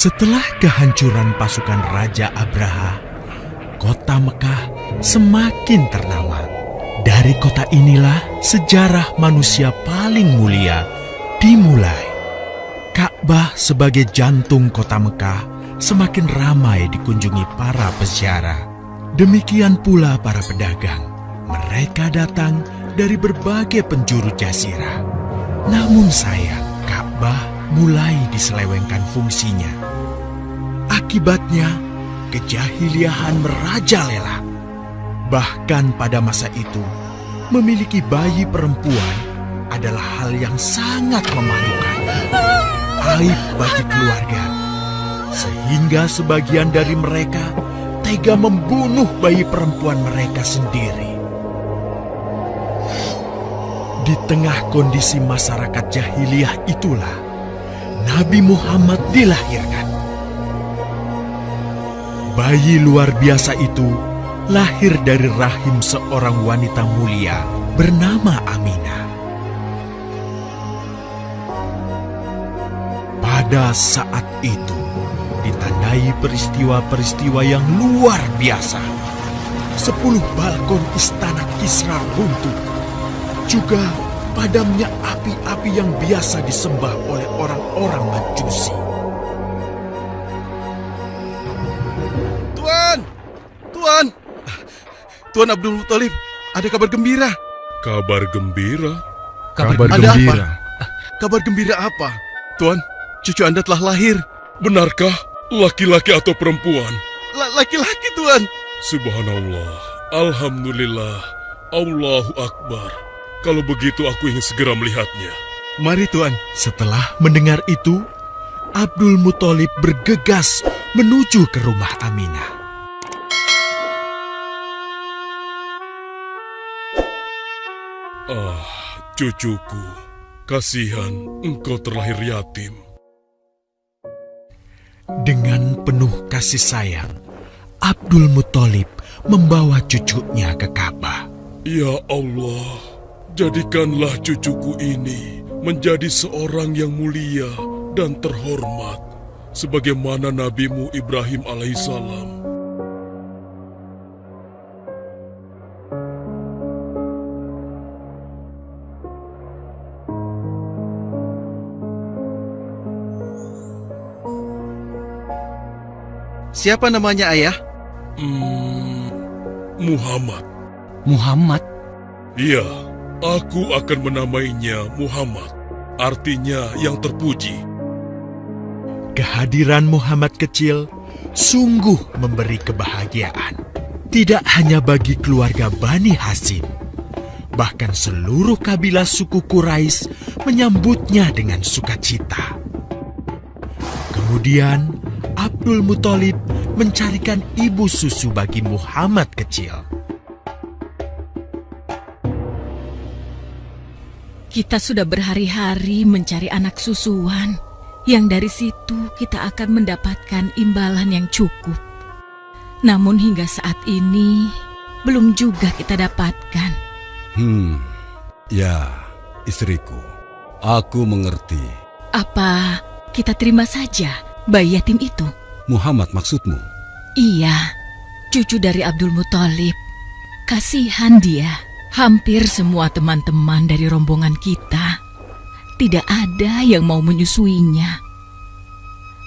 Setelah kehancuran pasukan Raja Abraha, kota Mekah semakin ternama. Dari kota inilah sejarah manusia paling mulia dimulai. Ka'bah sebagai jantung kota Mekah semakin ramai dikunjungi para peziarah. Demikian pula para pedagang. Mereka datang dari berbagai penjuru jazirah. Namun sayang, Ka'bah mulai diselewengkan fungsinya. Akibatnya, kejahiliahan merajalela. Bahkan pada masa itu, memiliki bayi perempuan adalah hal yang sangat memalukan. Aib bagi keluarga. Sehingga sebagian dari mereka tega membunuh bayi perempuan mereka sendiri. Di tengah kondisi masyarakat jahiliyah itulah Nabi Muhammad dilahirkan. Bayi luar biasa itu lahir dari rahim seorang wanita mulia bernama Aminah. Pada saat itu ditandai peristiwa-peristiwa yang luar biasa. 10 balkon istana Kisra runtuh. Juga padamnya api-api yang biasa disembah oleh orang-orang Majusi. Tuan Abdul Muthalib, ada kabar gembira. Kabar gembira? Ada apa? Kabar gembira apa? Tuan, cucu Anda telah lahir. Benarkah? Laki-laki atau perempuan? Laki-laki, Tuan. Subhanallah, Alhamdulillah, Allahu Akbar. Kalau begitu aku ingin segera melihatnya. Mari, Tuan. Setelah mendengar itu, Abdul Muthalib bergegas menuju ke rumah Aminah. Cucuku, kasihan engkau terlahir yatim. Dengan penuh kasih sayang, Abdul Muthalib membawa cucunya ke Ka'bah. Ya Allah, jadikanlah cucuku ini menjadi seorang yang mulia dan terhormat, sebagaimana Nabimu Ibrahim alaihissalam. Siapa namanya, Ayah? Muhammad. Muhammad? Iya, aku akan menamainya Muhammad. Artinya yang terpuji. Kehadiran Muhammad kecil sungguh memberi kebahagiaan. Tidak hanya bagi keluarga Bani Hashim, bahkan seluruh kabilah suku Quraisy menyambutnya dengan sukacita. Kemudian Abdul Muthalib mencarikan ibu susu bagi Muhammad kecil. Kita sudah berhari-hari mencari anak susuan, yang dari situ kita akan mendapatkan imbalan yang cukup. Namun hingga saat ini, belum juga kita dapatkan. Ya, istriku, aku mengerti. Apa kita terima saja bayi yatim itu? Muhammad maksudmu? Iya, cucu dari Abdul Muthalib. Kasihan dia. Hampir semua teman-teman dari rombongan kita tidak ada yang mau menyusuinya.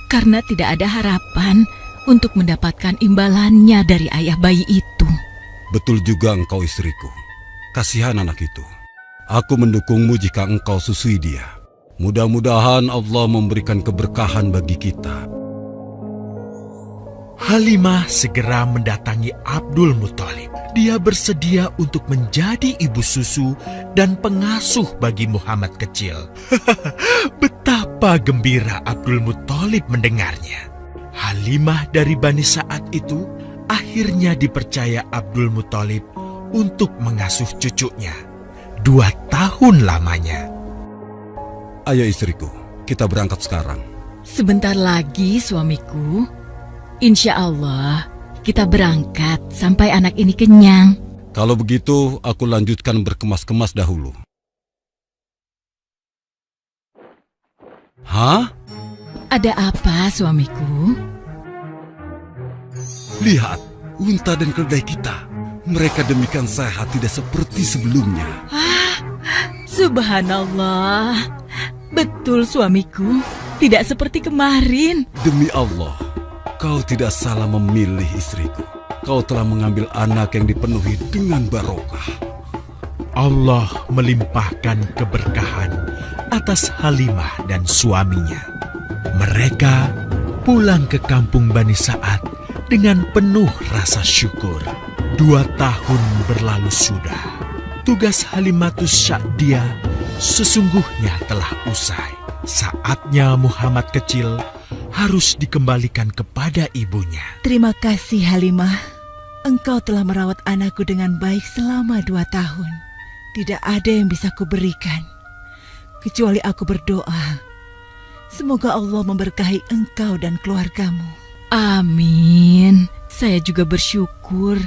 Karena tidak ada harapan untuk mendapatkan imbalannya dari ayah bayi itu. Betul juga engkau, istriku. Kasihan anak itu. Aku mendukungmu jika engkau susui dia. Mudah-mudahan Allah memberikan keberkahan bagi kita. Halimah segera mendatangi Abdul Muthalib. Dia bersedia untuk menjadi ibu susu dan pengasuh bagi Muhammad kecil. Betapa gembira Abdul Muthalib mendengarnya. Halimah dari Bani Sa'ad itu akhirnya dipercaya Abdul Muthalib untuk mengasuh cucunya 2 tahun lamanya. Ayo istriku, kita berangkat sekarang. Sebentar lagi suamiku. Insya Allah kita berangkat sampai anak ini kenyang. Kalau begitu, aku lanjutkan berkemas-kemas dahulu. Hah? Ada apa, suamiku? Lihat, unta dan keledai kita. Mereka demikian sehat, tidak seperti sebelumnya. Subhanallah. Betul, suamiku. Tidak seperti kemarin. Demi Allah, kau tidak salah memilih istriku. Kau telah mengambil anak yang dipenuhi dengan barokah. Allah melimpahkan keberkahan atas Halimah dan suaminya. Mereka pulang ke kampung Bani Sa'ad dengan penuh rasa syukur. 2 tahun berlalu sudah. Tugas Halimatus Sya'diyah sesungguhnya telah usai. Saatnya Muhammad kecil harus dikembalikan kepada ibunya. Terima kasih Halimah. Engkau telah merawat anakku dengan baik selama 2 tahun. Tidak ada yang bisa kuberikan kecuali aku berdoa. Semoga Allah memberkahi engkau dan keluargamu. Amin. Saya juga bersyukur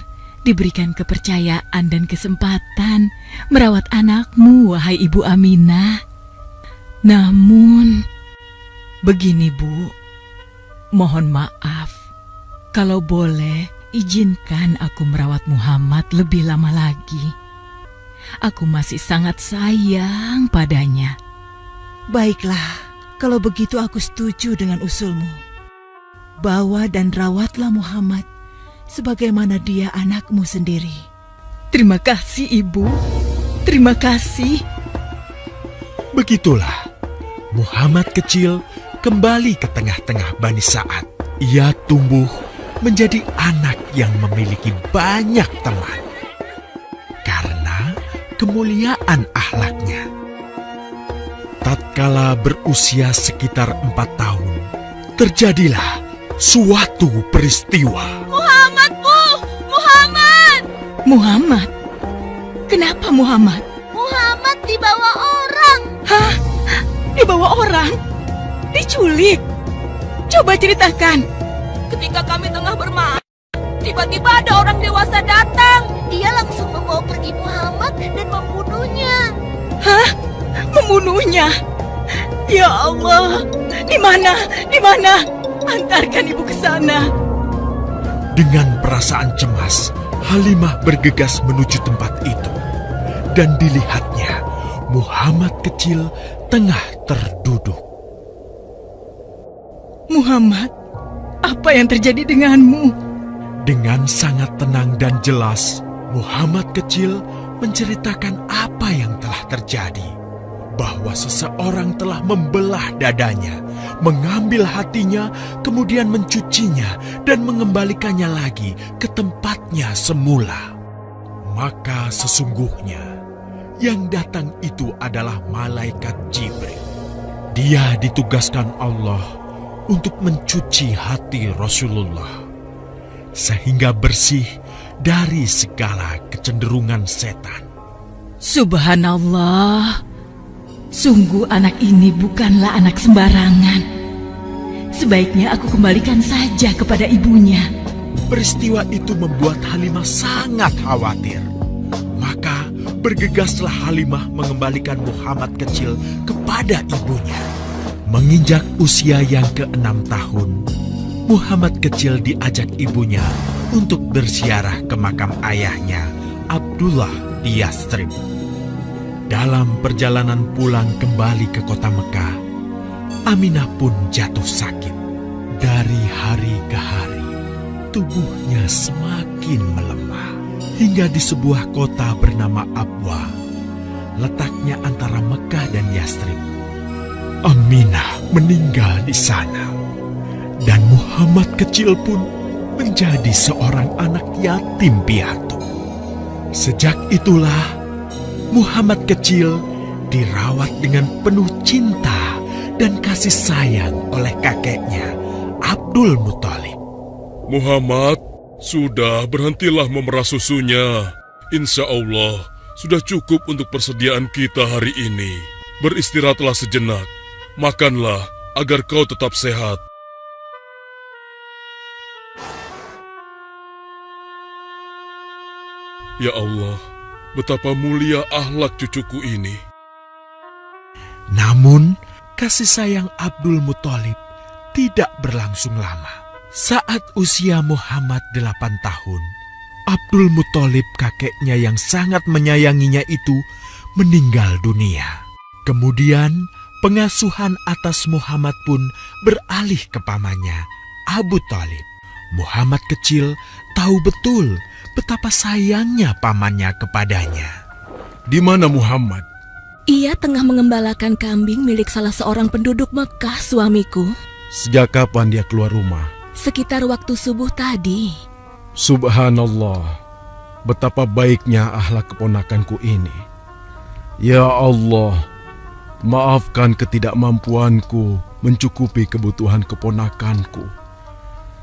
diberikan kepercayaan dan kesempatan merawat anakmu, wahai Ibu Aminah. Namun, begini Bu, mohon maaf. Kalau boleh, izinkan aku merawat Muhammad lebih lama lagi. Aku masih sangat sayang padanya. Baiklah, kalau begitu aku setuju dengan usulmu. Bawa dan rawatlah Muhammad sebagaimana dia anakmu sendiri. Terima kasih, Ibu. Terima kasih. Begitulah, Muhammad kecil kembali ke tengah-tengah Bani Sa'ad. Ia tumbuh menjadi anak yang memiliki banyak teman karena kemuliaan akhlaknya. Tatkala berusia sekitar 4 tahun, terjadilah suatu peristiwa. Muhammad, Bu! Muhammad! Muhammad? Kenapa Muhammad? Muhammad dibawa orang. Hah? Dibawa orang? Diculik? Coba ceritakan. Ketika kami tengah bermain, tiba-tiba ada orang dewasa datang. Dia langsung membawa pergi Muhammad dan membunuhnya. Hah? Membunuhnya? Ya Allah, di mana? Di mana? Antarkan ibu ke sana. Dengan perasaan cemas, Halimah bergegas menuju tempat itu. Dan dilihatnya, Muhammad kecil tengah terduduk. Muhammad, apa yang terjadi denganmu? Dengan sangat tenang dan jelas, Muhammad kecil menceritakan apa yang telah terjadi. Bahwa seseorang telah membelah dadanya, mengambil hatinya, kemudian mencucinya dan mengembalikannya lagi ke tempatnya semula. Maka sesungguhnya yang datang itu adalah malaikat Jibril. Dia ditugaskan Allah untuk mencuci hati Rasulullah sehingga bersih dari segala kecenderungan setan. Subhanallah. Sungguh anak ini bukanlah anak sembarangan. Sebaiknya aku kembalikan saja kepada ibunya. Peristiwa itu membuat Halimah sangat khawatir. Maka bergegaslah Halimah mengembalikan Muhammad kecil kepada ibunya. Menginjak usia yang ke-6 tahun, Muhammad kecil diajak ibunya untuk berziarah ke makam ayahnya, Abdullah di Yastrib. Dalam perjalanan pulang kembali ke kota Mekah, Aminah pun jatuh sakit. Dari hari ke hari, tubuhnya semakin melemah. Hingga di sebuah kota bernama Abwa, letaknya antara Mekah dan Yastrib, Aminah meninggal di sana. Dan Muhammad kecil pun menjadi seorang anak yatim piatu. Sejak itulah Muhammad kecil dirawat dengan penuh cinta dan kasih sayang oleh kakeknya, Abdul Muthalib. Muhammad, sudah berhentilah memerah susunya. Insya Allah, sudah cukup untuk persediaan kita hari ini. Beristirahatlah sejenak. Makanlah agar kau tetap sehat. Ya Allah, betapa mulia akhlak cucuku ini. Namun, kasih sayang Abdul Muthalib tidak berlangsung lama. Saat usia Muhammad 8 tahun, Abdul Muthalib, kakeknya yang sangat menyayanginya itu, meninggal dunia. Kemudian pengasuhan atas Muhammad pun beralih ke pamannya, Abu Thalib. Muhammad kecil tahu betul betapa sayangnya pamannya kepadanya. Di mana Muhammad? Ia tengah mengembalakan kambing milik salah seorang penduduk Mekah, suamiku. Sejak kapan dia keluar rumah? Sekitar waktu subuh tadi. Subhanallah, betapa baiknya akhlak keponakanku ini. Ya Allah, maafkan ketidakmampuanku mencukupi kebutuhan keponakanku.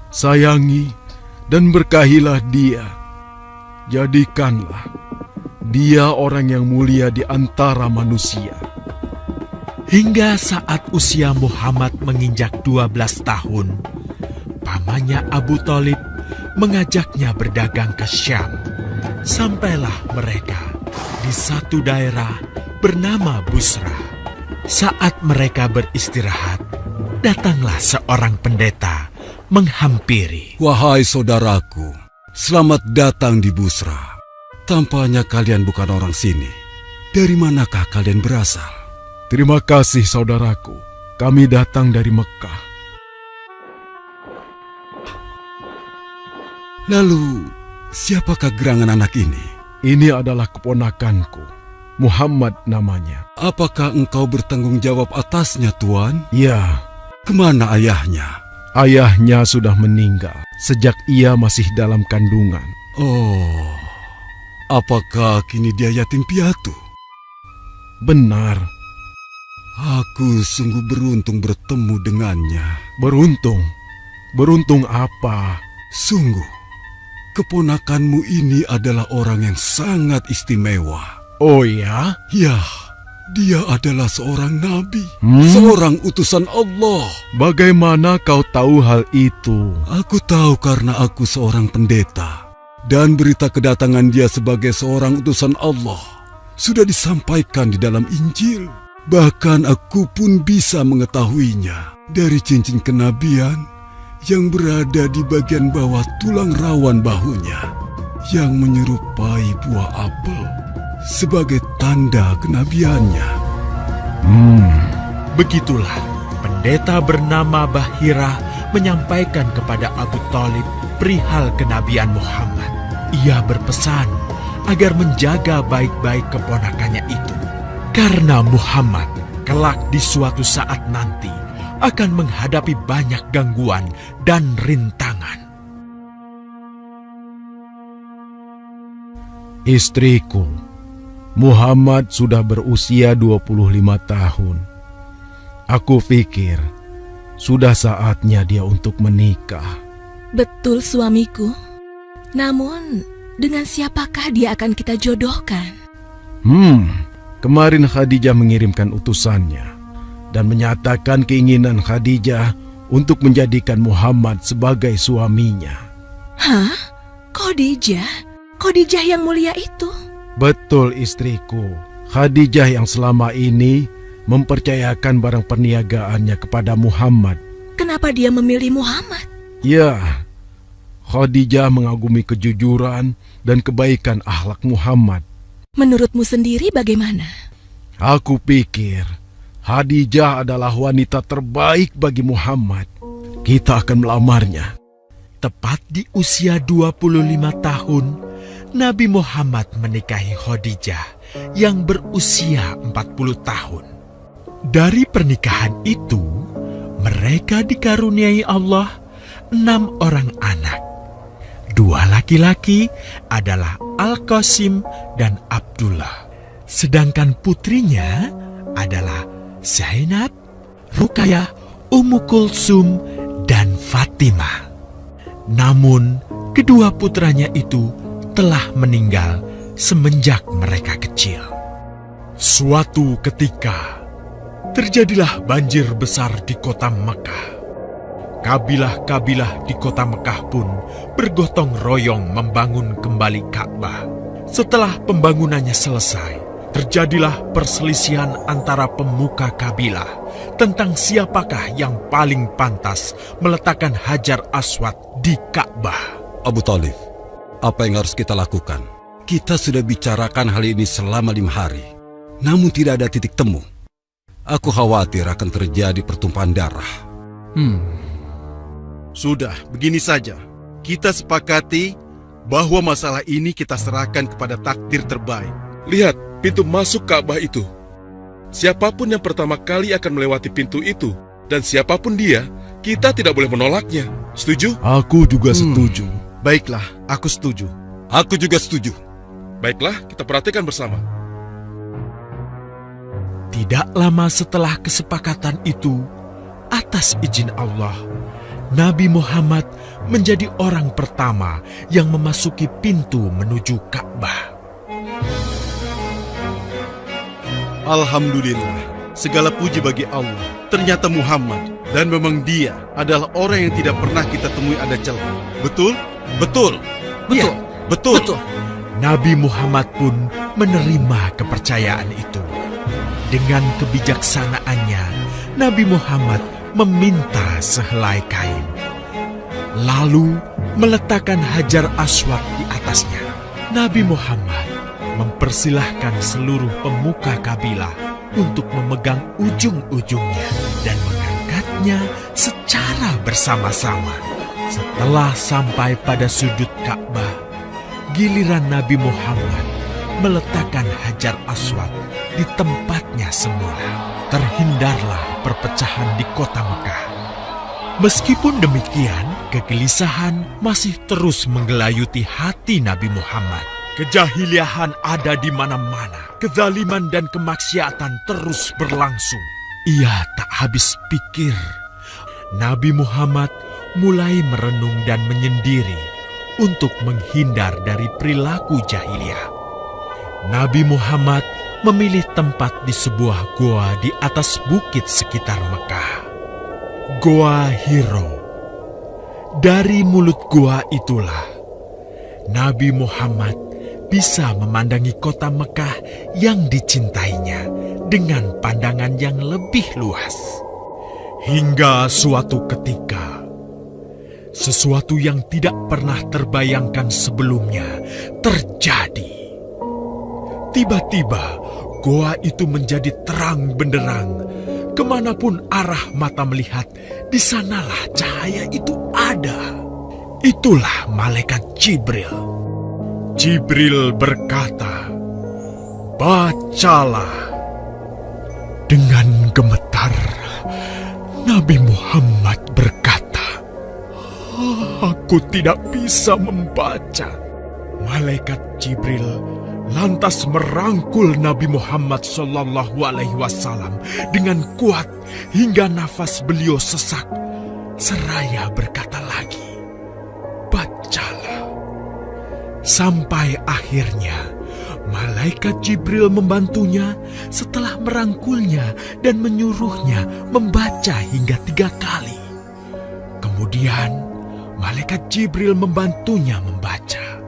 Sayangi dan berkahilah dia. Jadikanlah dia orang yang mulia di antara manusia. Hingga saat usia Muhammad menginjak 12 tahun, pamannya Abu Thalib mengajaknya berdagang ke Syam. Sampailah mereka di satu daerah bernama Busra. Saat mereka beristirahat, datanglah seorang pendeta menghampiri. Wahai saudaraku, selamat datang di Busra. Tampaknya kalian bukan orang sini. Dari manakah kalian berasal? Terima kasih saudaraku, kami datang dari Mekah. Lalu, siapakah gerangan anak ini? Ini adalah keponakanku, Muhammad namanya. Apakah engkau bertanggung jawab atasnya, Tuan? Ya, Kemana ayahnya? ayahnya sudah meninggal sejak ia masih dalam kandungan. Oh, apakah kini dia yatim piatu? Benar, Aku sungguh beruntung bertemu dengannya. beruntung. Beruntung apa? Sungguh, keponakanmu ini adalah orang yang sangat istimewa. Oh ya? Ya, dia adalah seorang nabi, Hmm? seorang utusan Allah. Bagaimana kau tahu hal itu? Aku tahu karena aku seorang pendeta, dan berita kedatangan dia sebagai seorang utusan Allah sudah disampaikan di dalam Injil. Bahkan aku pun bisa mengetahuinya dari cincin kenabian yang berada di bagian bawah tulang rawan bahunya yang menyerupai buah apel sebagai tanda kenabiannya. Begitulah pendeta bernama Bahira menyampaikan kepada Abu Thalib perihal kenabian Muhammad. Ia berpesan agar menjaga baik-baik keponakannya itu, karena Muhammad kelak di suatu saat nanti akan menghadapi banyak gangguan dan rintangan. Istriku, Muhammad sudah berusia 25 tahun. Aku pikir sudah saatnya dia untuk menikah. Betul, suamiku. Namun, dengan siapakah dia akan kita jodohkan? Kemarin Khadijah mengirimkan utusannya dan menyatakan keinginan Khadijah untuk menjadikan Muhammad sebagai suaminya. Hah? Khadijah? Khadijah yang mulia itu? Betul, istriku. Khadijah yang selama ini mempercayakan barang perniagaannya kepada Muhammad. Kenapa dia memilih Muhammad? Ya, Khadijah mengagumi kejujuran dan kebaikan akhlak Muhammad. Menurutmu sendiri bagaimana? Aku pikir Khadijah adalah wanita terbaik bagi Muhammad. Kita akan melamarnya. Tepat di usia 25 tahun, Nabi Muhammad menikahi Khadijah yang berusia 40 tahun. Dari pernikahan itu, mereka dikaruniai Allah 6 orang anak. 2 laki-laki adalah Al-Qasim dan Abdullah. Sedangkan putrinya adalah Zainab, Ruqayyah, Ummu Kulsum, dan Fatimah. Namun, kedua putranya itu telah meninggal semenjak mereka kecil. Suatu ketika, terjadilah banjir besar di kota Mekah. Kabilah-kabilah di kota Mekah pun bergotong royong membangun kembali Ka'bah. Setelah pembangunannya selesai, terjadilah perselisihan antara pemuka kabilah tentang siapakah yang paling pantas meletakkan Hajar Aswad di Ka'bah. Abu Thalib, apa yang harus kita lakukan? Kita sudah bicarakan hal ini selama 5 hari, namun tidak ada titik temu. Aku khawatir akan terjadi pertumpahan darah. Sudah, begini saja. Kita sepakati bahwa masalah ini kita serahkan kepada takdir terbaik. Lihat pintu masuk Ka'bah itu. Siapapun yang pertama kali akan melewati pintu itu, dan siapapun dia, kita tidak boleh menolaknya. Setuju? Aku juga setuju. Baiklah, aku setuju. Aku juga setuju. Baiklah, kita perhatikan bersama. Tidak lama setelah kesepakatan itu, atas izin Allah, Nabi Muhammad menjadi orang pertama yang memasuki pintu menuju Ka'bah. Alhamdulillah, segala puji bagi Allah. Ternyata Muhammad, dan memang dia adalah orang yang tidak pernah kita temui ada celah. Betul? Betul. Iya, betul. Nabi Muhammad pun menerima kepercayaan itu. Dengan kebijaksanaannya, Nabi Muhammad meminta sehelai kain, lalu meletakkan Hajar Aswad di atasnya. Nabi Muhammad mempersilahkan seluruh pemuka kabilah untuk memegang ujung-ujungnya dan mengangkatnya secara bersama-sama. Setelah sampai pada sudut Ka'bah, giliran Nabi Muhammad meletakkan Hajar Aswad di tempatnya semula. Terhindarlah perpecahan di kota Mekah. Meskipun demikian, kegelisahan masih terus menggelayuti hati Nabi Muhammad. Kejahiliahan ada di mana-mana. Kezaliman dan kemaksiatan terus berlangsung. Ia tak habis pikir. Nabi Muhammad mulai merenung dan menyendiri untuk menghindar dari perilaku jahiliyah. Nabi Muhammad memilih tempat di sebuah goa di atas bukit sekitar Mekah. Goa Hiro. Dari mulut goa itulah Nabi Muhammad bisa memandangi kota Mekah yang dicintainya dengan pandangan yang lebih luas. Hingga suatu ketika, sesuatu yang tidak pernah terbayangkan sebelumnya terjadi. Tiba-tiba, goa itu menjadi terang benderang. Kemanapun arah mata melihat, di sanalah cahaya itu ada. Itulah malaikat Jibril. Jibril berkata, "Bacalah." Dengan gemetar, Nabi Muhammad berkata, "Aku tidak bisa membaca." Malaikat Jibril lantas merangkul Nabi Muhammad SAW dengan kuat hingga nafas beliau sesak. Seraya berkata lagi, "Bacalah." Sampai akhirnya malaikat Jibril membantunya setelah merangkulnya dan menyuruhnya membaca hingga 3 kali. Kemudian malaikat Jibril membantunya membaca.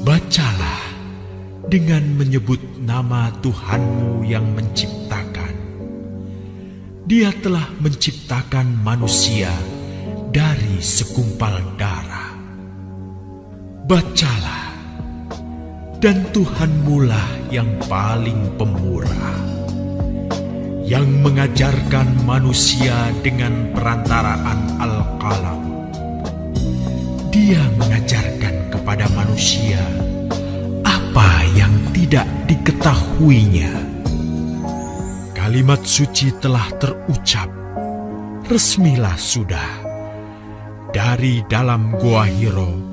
"Bacalah dengan menyebut nama Tuhanmu yang menciptakan. Dia telah menciptakan manusia dari segumpal darah. Bacalah, dan Tuhanmulah yang paling pemurah, yang mengajarkan manusia dengan perantaraan Al-Qalam. Dia mengajarkan kepada manusia apa yang tidak diketahuinya." Kalimat suci telah terucap. Resmilah sudah. Dari dalam Goa Hiro,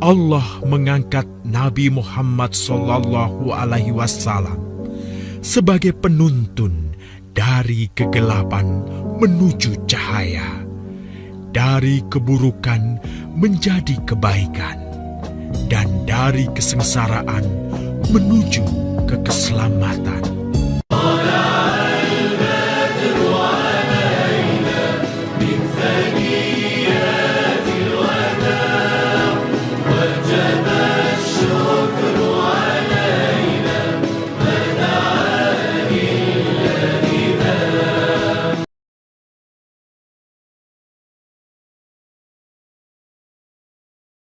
Allah mengangkat Nabi Muhammad SAW sebagai penuntun dari kegelapan menuju cahaya, dari keburukan menjadi kebaikan, dan dari kesengsaraan menuju ke keselamatan.